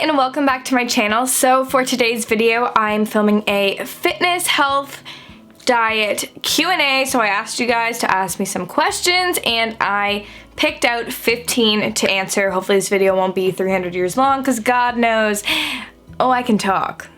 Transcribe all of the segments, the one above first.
and welcome back to my channel. So for today's video, I'm filming a fitness, health, diet Q&A. So I asked you guys to ask me some questions and I picked out 15 to answer. Hopefully this video won't be 300 years long because God knows, I can talk.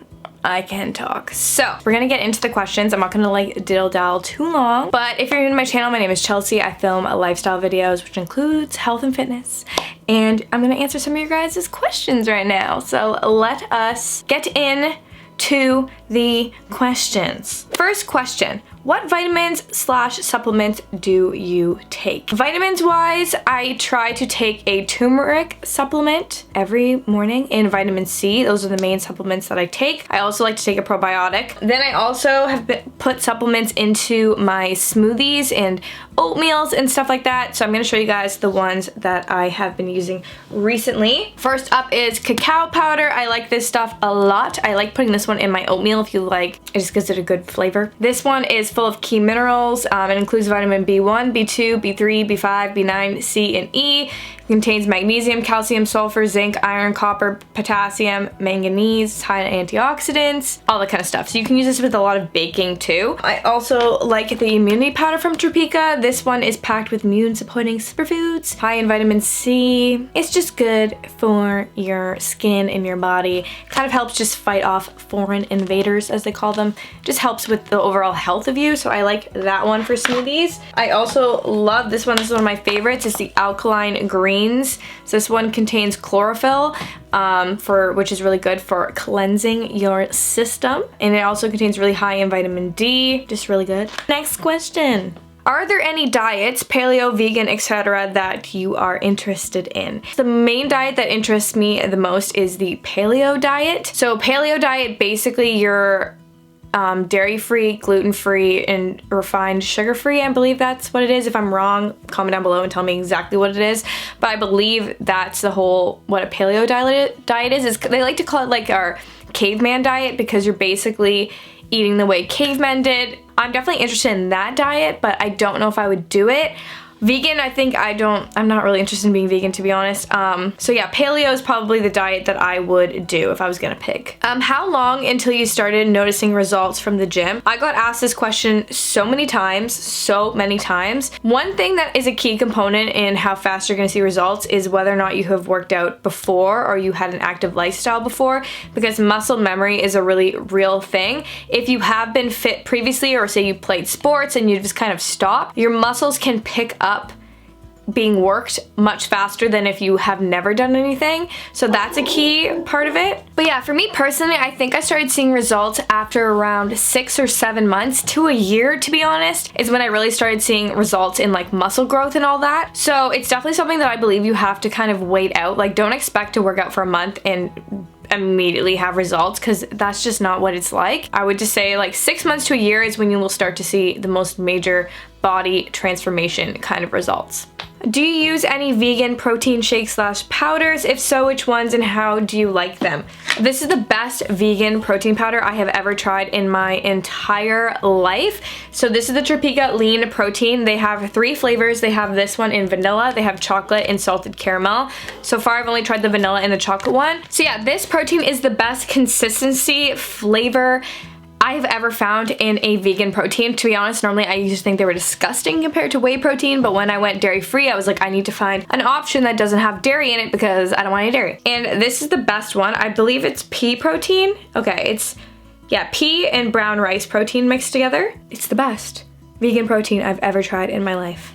So we're gonna get into the questions. I'm not gonna like diddle-dall too long, but if you're new to my channel, my name is Chelsea. I film lifestyle videos, which includes health and fitness, and I'm gonna answer some of your guys' questions right now. So let us get in to the questions. First question, what vitamins/supplements do you take? Vitamins wise, I try to take a turmeric supplement every morning and vitamin C. Those are the main supplements that I take. I also like to take a probiotic. Then I also have put supplements into my smoothies and oatmeals and stuff like that. So I'm gonna show you guys the ones that I have been using recently. First up is cacao powder. I like this stuff a lot. I like putting this one in my oatmeal if you like. It just gives it a good flavor. This one is full of key minerals. It includes vitamin B1, B2, B3, B5, B9, C, and E. It contains magnesium, calcium, sulfur, zinc, iron, copper, potassium, manganese. It's high in antioxidants, all that kind of stuff. So you can use this with a lot of baking too. I also like the immunity powder from Tropeaka. This one is packed with immune supporting superfoods, high in vitamin C. It's just good for your skin and your body. Kind of helps just fight off foreign invaders, as they call them. Just helps with the overall health of you. So I like that one for smoothies. I also love this one. This is one of my favorites. It's the alkaline greens. So this one contains chlorophyll, which is really good for cleansing your system. And it also contains really high in vitamin D. Just really good. Next question. Are there any diets, paleo, vegan, etc., that you are interested in? The main diet that interests me the most is the paleo diet. So paleo diet, basically you're dairy-free, gluten-free, and refined sugar-free. I believe that's what it is. If I'm wrong, comment down below and tell me exactly what it is. But I believe that's what a paleo diet is. They like to call it like our caveman diet because you're basically eating the way cavemen did. I'm definitely interested in that diet, but I don't know if I would do it. Vegan, I'm not really interested in being vegan, to be honest. So yeah, paleo is probably the diet that I would do if I was gonna pick. How long until you started noticing results from the gym? I got asked this question so many times. One thing that is a key component in how fast you're gonna see results is whether or not you have worked out before or you had an active lifestyle before, because muscle memory is a really real thing. If you have been fit previously, or say you played sports and you just kind of stopped, your muscles can pick up being worked much faster than if you have never done anything. So that's a key part of it. But yeah, for me personally, I think I started seeing results after around 6 or 7 months to a year, to be honest, is when I really started seeing results in like muscle growth and all that. So it's definitely something that I believe you have to kind of wait out. Like, don't expect to work out for a month and immediately have results, because that's just not what it's like. I would just say like 6 months to a year is when you will start to see the most major body transformation kind of results. Do you use any vegan protein shakes / powders? If so, which ones and how do you like them? This is the best vegan protein powder I have ever tried in my entire life. So this is the Tropeaka Lean Protein. They have 3 flavors. They have this one in vanilla, they have chocolate, and salted caramel. So far I've only tried the vanilla and the chocolate one. So yeah, this protein is the best consistency, flavor I've ever found in a vegan protein. To be honest, normally I used to think they were disgusting compared to whey protein, but when I went dairy-free, I was like, I need to find an option that doesn't have dairy in it because I don't want any dairy. And this is the best one. I believe it's pea protein. Okay, it's, yeah, pea and brown rice protein mixed together. It's the best vegan protein I've ever tried in my life.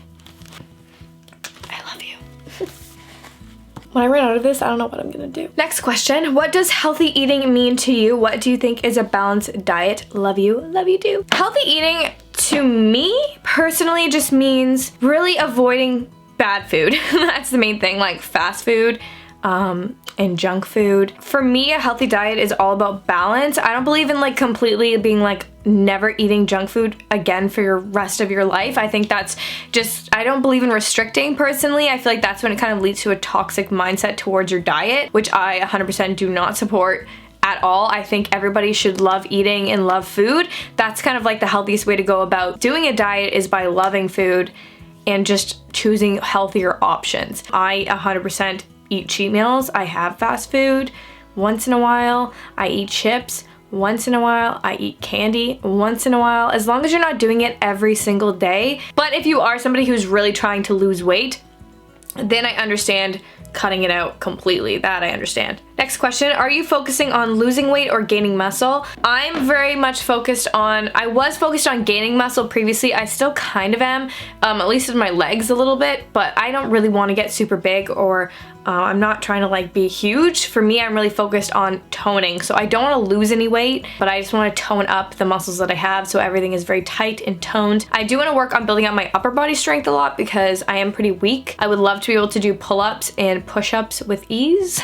When I run out of this, I don't know what I'm gonna do. Next question, what does healthy eating mean to you? What do you think is a balanced diet? Love you too. Healthy eating to me personally just means really avoiding bad food. That's the main thing, like fast food, and junk food. For me, a healthy diet is all about balance. I don't believe in like completely being like never eating junk food again for your rest of your life. I think that's just, I don't believe in restricting personally. I feel like that's when it kind of leads to a toxic mindset towards your diet, which I 100% do not support at all. I think everybody should love eating and love food. That's kind of like the healthiest way to go about doing a diet, is by loving food and just choosing healthier options. I 100% eat cheat meals. I have fast food once in a while. I eat chips once in a while. I eat candy once in a while, as long as you're not doing it every single day. But if you are somebody who's really trying to lose weight, then I understand cutting it out completely. That I understand. Next question, are you focusing on losing weight or gaining muscle? I'm very much focused on, I was focused on gaining muscle previously. I still kind of am, at least in my legs a little bit, but I don't really want to get super big, or I'm not trying to like be huge. For me, I'm really focused on toning. So I don't want to lose any weight, but I just want to tone up the muscles that I have so everything is very tight and toned. I do want to work on building up my upper body strength a lot because I am pretty weak. I would love to be able to do pull-ups and push-ups with ease,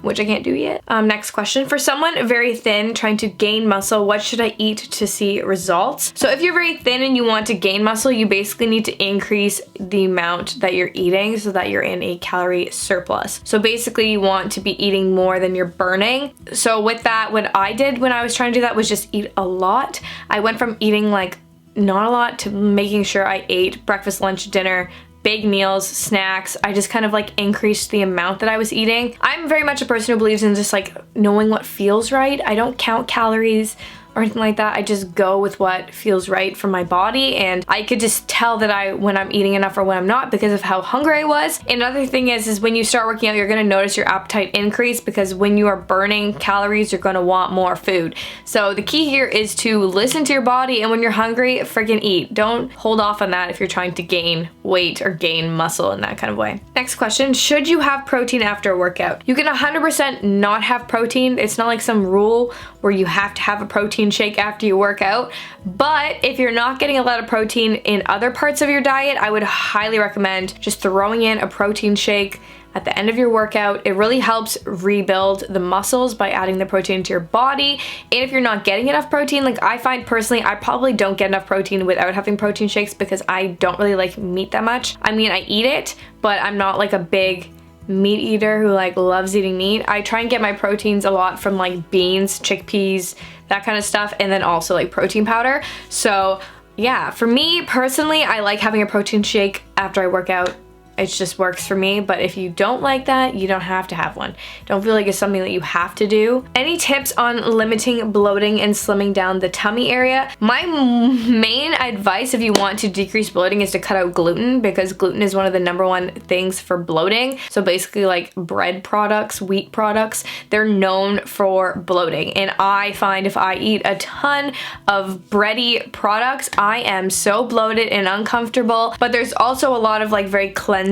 which I can't do yet. Next question, for someone very thin trying to gain muscle, what should I eat to see results? So if you're very thin and you want to gain muscle, you basically need to increase the amount that you're eating so that you're in a calorie surplus. So basically you want to be eating more than you're burning. So with that, what I did when I was trying to do that was just eat a lot. I went from eating like not a lot to making sure I ate breakfast, lunch, dinner, big meals, snacks. I just kind of like increased the amount that I was eating. I'm very much a person who believes in just like knowing what feels right. I don't count calories or anything like that. I just go with what feels right for my body, and I could just tell that when I'm eating enough or when I'm not because of how hungry I was. Another thing is when you start working out, you're gonna notice your appetite increase, because when you are burning calories, you're gonna want more food. So the key here is to listen to your body, and when you're hungry, freaking eat. Don't hold off on that if you're trying to gain weight or gain muscle in that kind of way. Next question, should you have protein after a workout? You can 100% not have protein. It's not like some rule where you have to have a protein shake after you work out. But if you're not getting a lot of protein in other parts of your diet, I would highly recommend just throwing in a protein shake at the end of your workout. It really helps rebuild the muscles by adding the protein to your body. And if you're not getting enough protein, like I find personally, I probably don't get enough protein without having protein shakes because I don't really like meat that much. I mean, I eat it, but I'm not like a big meat eater who like loves eating meat. I try and get my proteins a lot from like beans, chickpeas, that kind of stuff, and then also like protein powder. So yeah, for me personally, I like having a protein shake after I work out. It just works for me, but if you don't like that, you don't have to have one. Don't feel like it's something that you have to do. Any tips on limiting bloating and slimming down the tummy area? My main advice if you want to decrease bloating is to cut out gluten, because gluten is one of the #1 things for bloating. So basically like bread products, wheat products, they're known for bloating. And I find if I eat a ton of bready products, I am so bloated and uncomfortable. But there's also a lot of like very cleansing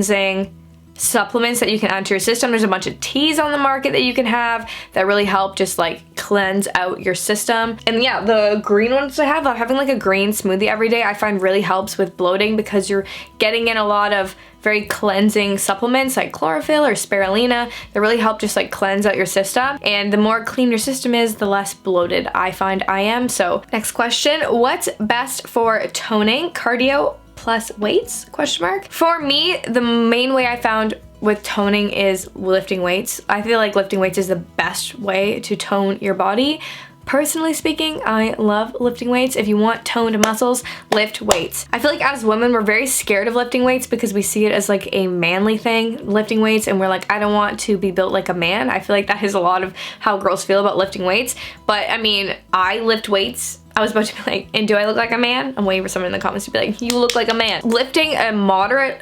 supplements that you can add to your system. There's a bunch of teas on the market that you can have that really help just like cleanse out your system. And yeah, the green ones I have, having like a green smoothie every day, I find really helps with bloating because you're getting in a lot of very cleansing supplements like chlorophyll or spirulina that really help just like cleanse out your system. And the more clean your system is, the less bloated I find I am. So next question, what's best for toning, cardio plus weights, question mark? For me, the main way I found with toning is lifting weights. I feel like lifting weights is the best way to tone your body. Personally speaking, I love lifting weights. If you want toned muscles, lift weights. I feel like as women, we're very scared of lifting weights because we see it as like a manly thing, lifting weights, and we're like, I don't want to be built like a man. I feel like that is a lot of how girls feel about lifting weights. But I mean, I lift weights. I was about to be like, and do I look like a man? I'm waiting for someone in the comments to be like, you look like a man. Lifting a moderate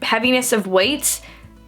heaviness of weights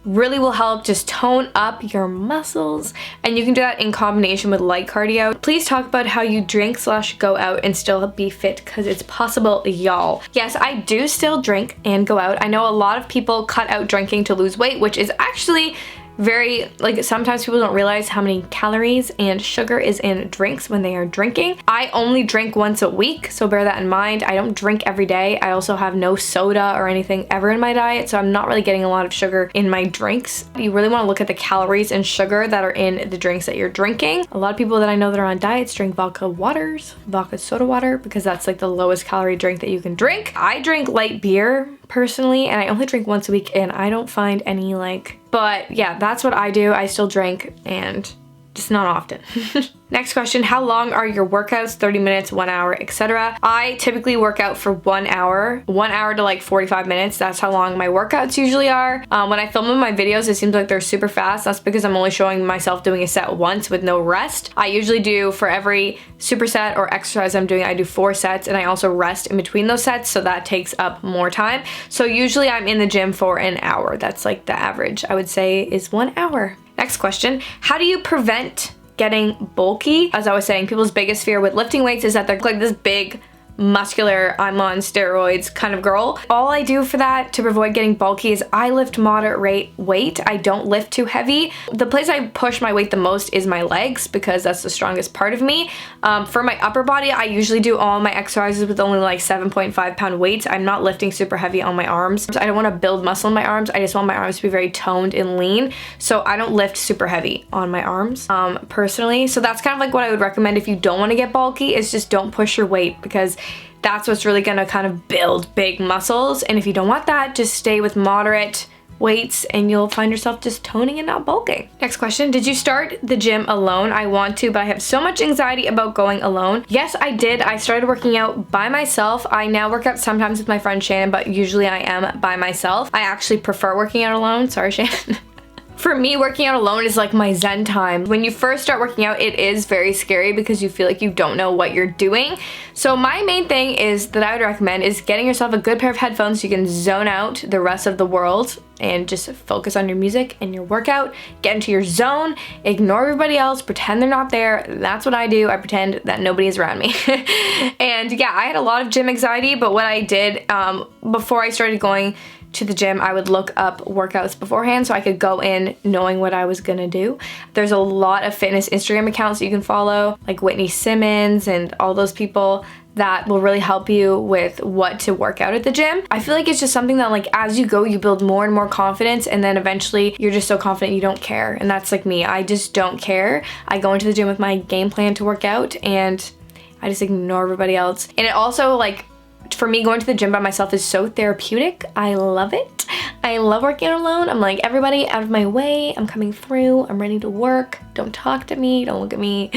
really will help just tone up your muscles, and you can do that in combination with light cardio. Please talk about how you drink / go out and still be fit, because it's possible, y'all. Yes, I do still drink and go out. I know a lot of people cut out drinking to lose weight, which is actually very, like, sometimes people don't realize how many calories and sugar is in drinks when they are drinking. I only drink once a week, so bear that in mind. I don't drink every day. I also have no soda or anything ever in my diet, so I'm not really getting a lot of sugar in my drinks. You really want to look at the calories and sugar that are in the drinks that you're drinking. A lot of people that I know that are on diets drink vodka waters, vodka soda water, because that's like the lowest calorie drink that you can drink. I drink light beer personally, and I only drink once a week, and I don't find any like, but yeah, that's what I do. I still drink, and just not often. Next question, how long are your workouts? 30 minutes, 1 hour, etc. I typically work out for 1 hour to like 45 minutes. That's how long my workouts usually are. When I film my videos, it seems like they're super fast. That's because I'm only showing myself doing a set once with no rest. I usually do, for every superset or exercise I'm doing, I do 4 sets, and I also rest in between those sets, so that takes up more time. So usually I'm in the gym for an hour. That's like the average, I would say, is 1 hour. Next question, how do you prevent getting bulky? As I was saying, people's biggest fear with lifting weights is that they're like this big, muscular, I'm on steroids kind of girl. All I do for that to avoid getting bulky is I lift moderate rate weight. I don't lift too heavy. The place I push my weight the most is my legs because that's the strongest part of me. For my upper body, I usually do all my exercises with only like 7.5 pound weights. I'm not lifting super heavy on my arms. I don't want to build muscle in my arms. I just want my arms to be very toned and lean. So I don't lift super heavy on my arms personally. So that's kind of like what I would recommend if you don't want to get bulky, is just don't push your weight, because that's what's really gonna kind of build big muscles. And if you don't want that, just stay with moderate weights and you'll find yourself just toning and not bulking. Next question, did you start the gym alone? I want to, but I have so much anxiety about going alone. Yes, I did. I started working out by myself. I now work out sometimes with my friend Shannon, but usually I am by myself. I actually prefer working out alone. Sorry, Shannon. For me, working out alone is like my zen time. When you first start working out, it is very scary because you feel like you don't know what you're doing. So my main thing is that I would recommend is getting yourself a good pair of headphones so you can zone out the rest of the world and just focus on your music and your workout. Get into your zone, ignore everybody else, pretend they're not there. That's what I do. I pretend that nobody is around me. And yeah, I had a lot of gym anxiety, but what I did before I started going to the gym, I would look up workouts beforehand so I could go in knowing what I was gonna do. There's a lot of fitness Instagram accounts that you can follow, like Whitney Simmons and all those people, that will really help you with what to work out at the gym. I feel like it's just something that, like, as you go, you build more and more confidence, and then eventually you're just so confident you don't care. And that's like me. I just don't care. I go into the gym with my game plan to work out and I just ignore everybody else. And it also, like, for me, going to the gym by myself is so therapeutic. I love it. I love working out alone. I'm like, everybody out of my way. I'm coming through. I'm ready to work. Don't talk to me. Don't look at me.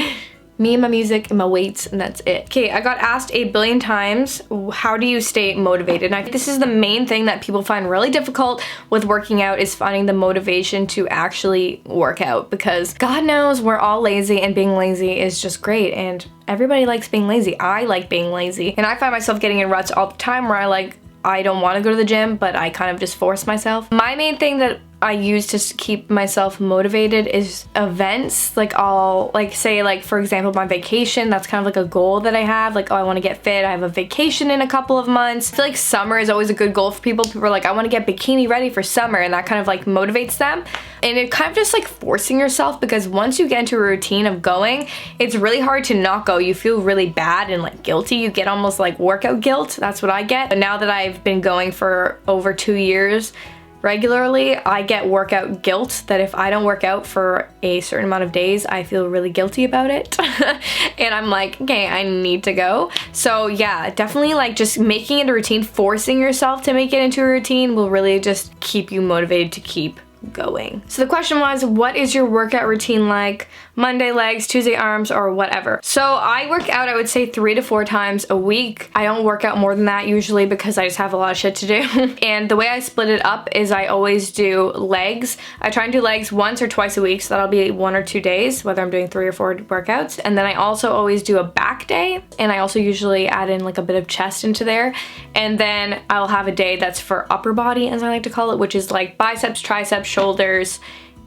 Me and my music and my weights, and that's it. Okay, I got asked 8 billion times, how do you stay motivated? And I think this is the main thing that people find really difficult with working out, is finding the motivation to actually work out, because God knows we're all lazy and being lazy is just great, and everybody likes being lazy. I like being lazy, and I find myself getting in ruts all the time where I don't want to go to the gym, but I kind of just force myself. My main thing that I use to keep myself motivated is events. Like, I'll say, like, for example, my vacation, that's kind of like a goal that I have. Like, oh, I want to get fit. I have a vacation in a couple of months. I feel like summer is always a good goal for people. People are like, I want to get bikini ready for summer, and that kind of like motivates them. And it kind of just like forcing yourself, because once you get into a routine of going, it's really hard to not go. You feel really bad and like guilty. You get almost like workout guilt. That's what I get. But now that I've been going for over 2 years regularly, I get workout guilt, that if I don't work out for a certain amount of days, I feel really guilty about it. And I'm like, okay, I need to go. So yeah, definitely like just making it a routine, forcing yourself to make it into a routine will really just keep you motivated to keep going. So the question was, what is your workout routine like? Monday legs, Tuesday arms, or whatever. So I work out, I would say 3 to 4 times a week. I don't work out more than that usually because I just have a lot of shit to do. And the way I split it up is I always do legs. I try and do legs once or twice a week, so that'll be 1 or 2 days, whether I'm doing 3 or 4 workouts. And then I also always do a back day, and I also usually add in like a bit of chest into there. And then I'll have a day that's for upper body, as I like to call it, which is like biceps, triceps, shoulders,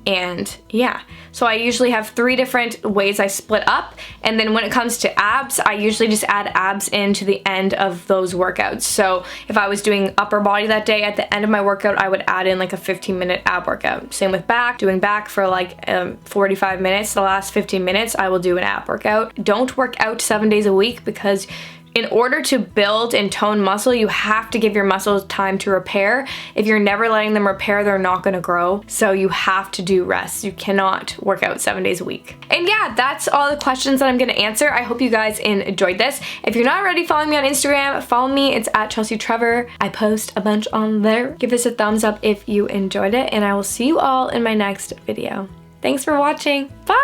and yeah. So I usually have 3 different ways I split up, and then when it comes to abs, I usually just add abs into the end of those workouts. So if I was doing upper body that day, at the end of my workout, I would add in like a 15-minute ab workout. Same with back, doing back for like 45 minutes. The last 15 minutes, I will do an ab workout. Don't work out 7 days a week, because in order to build and tone muscle, you have to give your muscles time to repair. If you're never letting them repair, they're not gonna grow. So you have to do rest. You cannot work out 7 days a week. And yeah, that's all the questions that I'm gonna answer. I hope you guys enjoyed this. If you're not already following me on Instagram, follow me. It's at Chelsea Trevor. I post a bunch on there. Give this a thumbs up if you enjoyed it, and I will see you all in my next video. Thanks for watching. Bye!